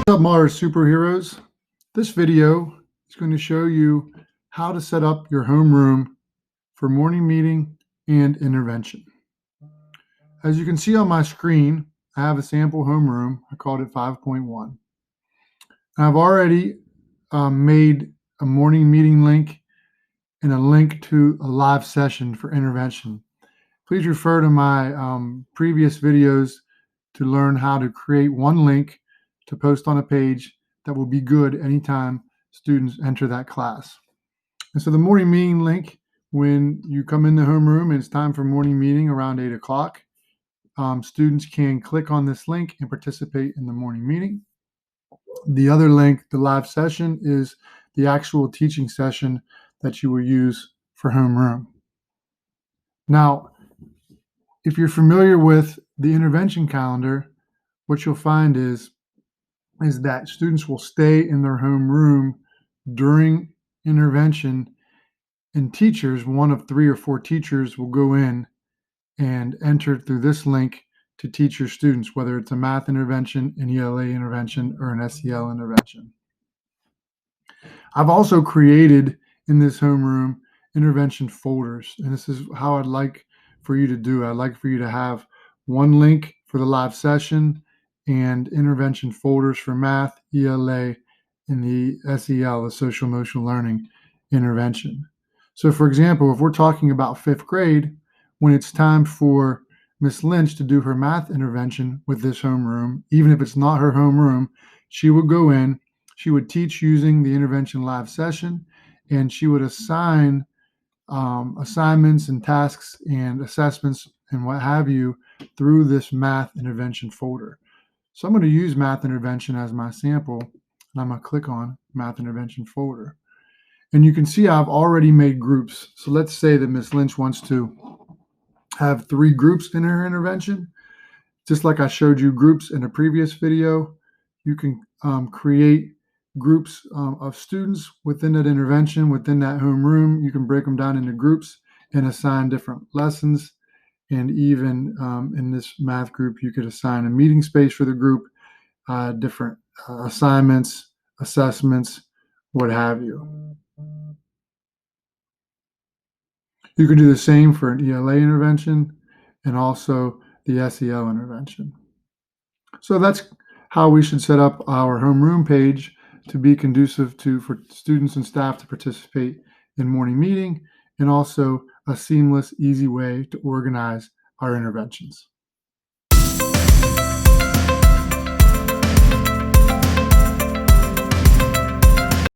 What's up, Mars superheroes? This video is going to show you how to set up your homeroom for morning meeting and intervention. As you can see on my screen, I have a sample homeroom. I called it 5.1. I've already made a morning meeting link and a link to a live session for intervention. Please refer to my previous videos to learn how to create one link to post on a page that will be good anytime students enter that class. And so the morning meeting link, when you come in the homeroom and it's time for morning meeting around 8 o'clock, students can click on this link and participate in the morning meeting. The other link, the live session, is the actual teaching session that you will use for homeroom. Now, if you're familiar with the intervention calendar, what you'll find is that students will stay in their homeroom during intervention, and teachers, one of 3 or 4 teachers, will go in and enter through this link to teach your students, whether it's a math intervention, an ELA intervention, or an SEL intervention. I've also created in this homeroom intervention folders, and this is how I'd like for you to do it. I'd like for you to have one link for the live session and intervention folders for math, ELA, and the SEL, the social emotional learning intervention. So for example, if we're talking about 5th grade, when it's time for Miss Lynch to do her math intervention with this homeroom, even if it's not her homeroom, she would go in, she would teach using the intervention live session, and she would assign assignments and tasks and assessments and what have you through this math intervention folder. So I'm going to use math intervention as my sample, and I'm going to click on math intervention folder. And you can see I've already made groups. So let's say that Ms. Lynch wants to have 3 groups in her intervention. Just like I showed you groups in a previous video, you can create groups of students within that intervention, within that homeroom. You can break them down into groups and assign different lessons. And even in this math group, you could assign a meeting space for the group, different assignments, assessments, what have you. You can do the same for an ELA intervention and also the SEL intervention. So that's how we should set up our homeroom page to be conducive for students and staff to participate in morning meeting, and also a seamless, easy way to organize our interventions.